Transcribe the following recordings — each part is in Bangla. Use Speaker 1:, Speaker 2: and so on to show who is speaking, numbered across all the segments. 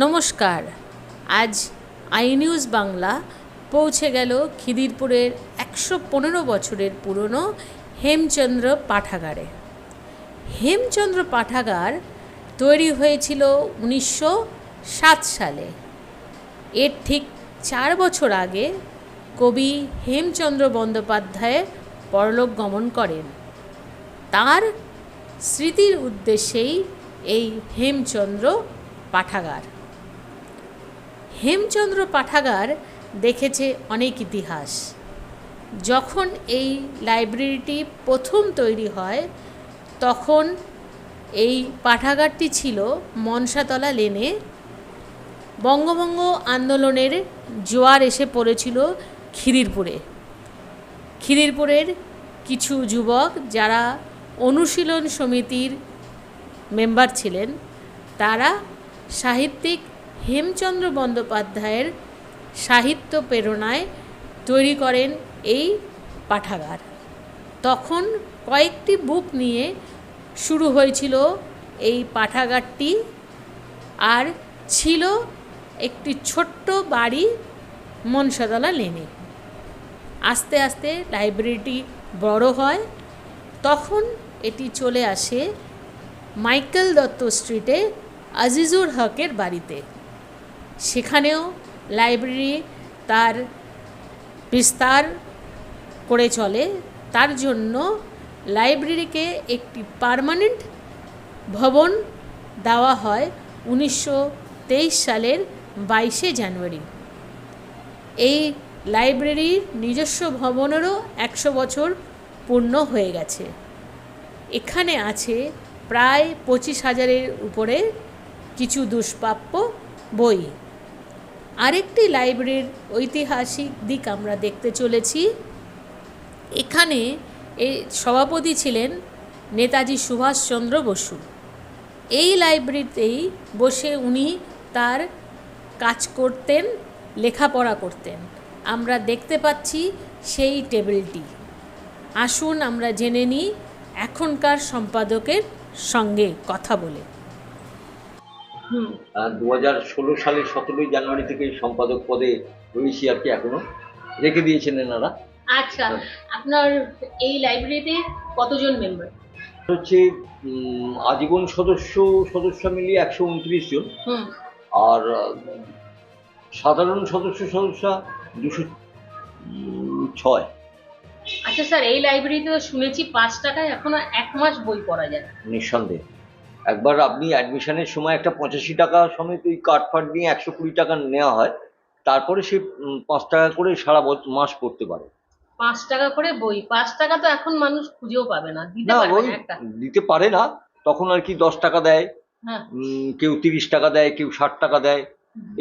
Speaker 1: নমস্কার। আজ আই নিউজ বাংলা পৌঁছে গেল খিদিরপুরের ১১৫ বছরের পুরনো হেমচন্দ্র পাঠাগারে। হেমচন্দ্র পাঠাগার তৈরি হয়েছিল ১৯০৭ সালে। এর ঠিক ৪ বছর আগে কবি হেমচন্দ্র বন্দ্যোপাধ্যায় পরলোক গমন করেন। তার স্মৃতির উদ্দেশ্যেই এই হেমচন্দ্র পাঠাগার। হেমচন্দ্র পাঠাগার দেখেছে অনেক ইতিহাস। যখন এই লাইব্রেরিটি প্রথম তৈরি হয় তখন এই পাঠাগারটি ছিল মনসাতলা লেনে। বঙ্গভঙ্গ আন্দোলনের জোয়ার এসে পড়েছিল খিদিরপুরের কিছু যুবক যারা অনুশীলন সমিতির মেম্বার ছিলেন, তারা সাহিত্যিক হেমচন্দ্র বন্দ্যোপাধ্যায়ের সাহিত্য প্রেরণায় তৈরি করেন এই পাঠাগার। তখন কয়েকটি বুক নিয়ে শুরু হয়েছিল এই পাঠাগারটি, আর ছিল একটি ছোট্ট বাড়ি মনসাতলা লেনে। আস্তে আস্তে লাইব্রেরিটি বড় হয়। তখন এটি চলে আসে মাইকেল দত্ত স্ট্রিটে আজিজুর হকের বাড়িতে। সেখানেও লাইব্রেরি তার বিস্তার করে চলে। তার জন্য লাইব্রেরিকে একটি পার্মানেন্ট ভবন দেওয়া হয় ১৯২৩ সালের ২২শে জানুয়ারি। এই লাইব্রেরির নিজস্ব ভবনেরও ১০০ বছর পূর্ণ হয়ে গেছে। এখানে আছে প্রায় ২৫,০০০-এর উপরে কিছু দুষ্প্রাপ্য বই। আরেকটি লাইব্রেরির ঐতিহাসিক দিক আমরা দেখতে চলেছি। এখানে এই সভাপতি ছিলেন নেতাজি সুভাষচন্দ্র বসু। এই লাইব্রেরিতেই বসে উনি তার কাজ করতেন, লেখাপড়া করতেন। আমরা দেখতে পাচ্ছি সেই টেবিলটি। আসুন আমরা জেনে নিই এখনকার সম্পাদকের সঙ্গে কথা বলে।
Speaker 2: ২০১৬ সালের ১৭ই জানুয়ারি থেকে সম্পাদক পদে রয়েছি আর কি, এখনো রেখে দিয়েছেন এনারা।
Speaker 1: আচ্ছা, আপনার এই লাইব্রেরিতে কতজন মেম্বার?
Speaker 2: হচ্ছে আজীবন সদস্য মিলিয়ে ১২৯ জন, আর সাধারণ সদস্য ২০৬।
Speaker 1: আচ্ছা স্যার, এই লাইব্রেরিতে তো শুনেছি ৫ টাকায় এখনো ১ মাস বই পড়া যায়।
Speaker 2: নিঃসন্দেহে একবার আপনি অ্যাডমিশনের সময় একটা ৮৫ টাকা সমেত ওই কার্ড নিয়ে ১২০ টাকা নেওয়া হয়, তারপরে সে ৫ টাকা করে সারা মাস পড়তে পারে।
Speaker 1: ৫ টাকা করে বই, ৫ টাকা তো এখন মানুষ খুঁজেও পাবে না,
Speaker 2: দিতে পারে না। তখন আর কি ১০ টাকা দেয়, কেউ ৩০ টাকা দেয়, কেউ ৬০ টাকা দেয়,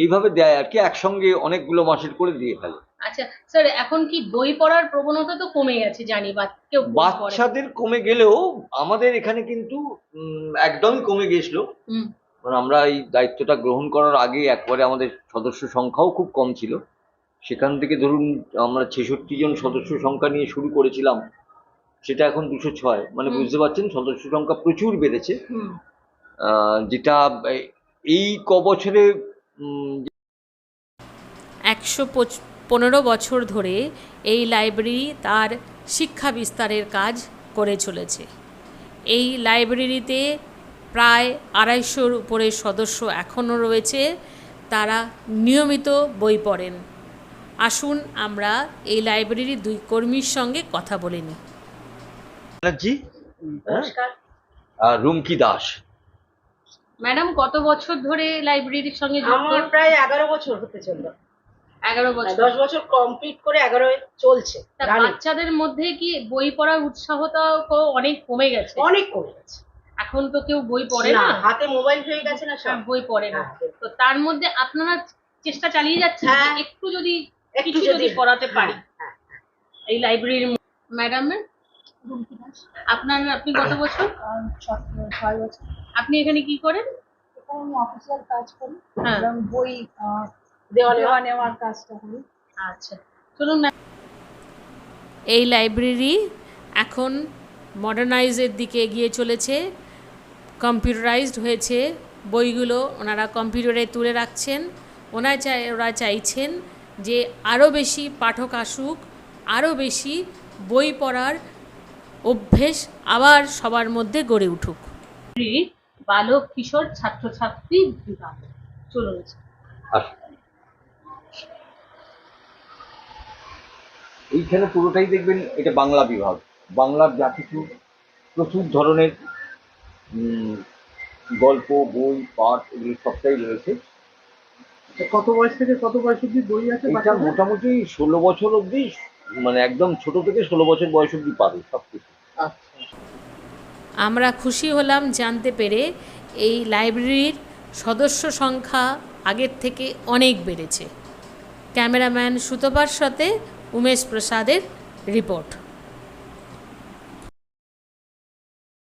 Speaker 2: এইভাবে দেয় আর কি, একসঙ্গে অনেকগুলো মাসের করে দিয়ে ফেলে।
Speaker 1: আচ্ছা স্যার, এখন কি বই পড়ার প্রবণতা তো কমে গেছে জানি,
Speaker 2: বাচ্চাদের কমে গেলেও আমাদের এখানে কিন্তু একদমই কমে গেছিল। আমরা এই দায়িত্বটা গ্রহণ করার আগে একবারে আমাদের সদস্য সংখ্যাও খুব কম ছিল। সেখান থেকে ধরুন আমরা ৬৬ জন সদস্য সংখ্যা নিয়ে শুরু করেছিলাম, সেটা এখন ২০৬। মানে বুঝতে পারছেন সদস্য সংখ্যা প্রচুর বেড়েছে। যেটা এই বছরে
Speaker 1: ১১৫ বছর ধরে এই লাইব্রেরি তার শিক্ষা বিস্তারের কাজ করে চলেছে। এই লাইব্রেরিতে প্রায় ২৫০-র উপরে সদস্য এখনও রয়েছে, তারা নিয়মিত বই পড়েন। আসুন আমরা এই লাইব্রেরির ২ কর্মীর সঙ্গে কথা বলে নিই।
Speaker 2: নমস্কার। রুমকি দাস।
Speaker 1: ম্যাডাম, কত বছর ধরে লাইব্রেরির সঙ্গে যুক্ত?
Speaker 3: আমার প্রায় ১১ বছর হতে চলল।
Speaker 1: ১১ বছর?
Speaker 3: ১০ বছর কমপ্লিট করে ১১ চলছে।
Speaker 1: বাচ্চাদের মধ্যে কি বই পড়ার উৎসাহটা অনেক কমে গেছে?
Speaker 3: অনেক কমে গেছে।
Speaker 1: এখন তো কেউ বই পড়ে না,
Speaker 3: হাতে মোবাইল হয়ে গেছে না, সব
Speaker 1: বই পড়ে না। তো তার মধ্যে আপনারা চেষ্টা চালিয়ে যাচ্ছেন একটু যদি পড়াতে পারি এই লাইব্রেরির। ম্যাডামের আপনি কত বছর?
Speaker 4: ৬ বছর।
Speaker 1: আপনি এখানে কি করেন?
Speaker 4: আমি অফিসিয়াল কাজ করি, এবং বই দেওয়া নেওয়ার কাজটা করি।
Speaker 1: আচ্ছা, চলুন। এই লাইব্রেরি এখন মডার্নাইজের দিকে এগিয়ে চলেছে, কম্পিউটারাইজড হয়েছে, বইগুলো ওনারা কম্পিউটারে তুলে রাখছেন। ওরা চাইছেন যে আরও বেশি পাঠক আসুক, আরও বেশি বই পড়ার অভ্যেস আবার সবার মধ্যে গড়ে উঠুক।
Speaker 3: বালক কিশোর ছাত্রছাত্রী বিভাগ চলুন।
Speaker 2: এইখানে পুরোটাই দেখবেন এটা বাংলা বিভাগ। বাংলার যা কিছু প্রচুর ধরনের গল্প, বই, পাঠ এগুলো সবটাই রয়েছে।
Speaker 5: কত বয়স থেকে কত বয়স অব্দি বই আছে?
Speaker 2: এটা মোটামুটি 16 বছর অব্দি, মানে একদম ছোট থেকে 16 বছর বয়স অব্দি পাবে সবকিছু।
Speaker 5: আচ্ছা,
Speaker 1: আমরা খুশি হলাম জানতে পেরে এই লাইব্রেরির সদস্য সংখ্যা আগের থেকে অনেক বেড়েছে। ক্যামেরাম্যান সুতপার সাথে উমেশ প্রসাদের রিপোর্ট।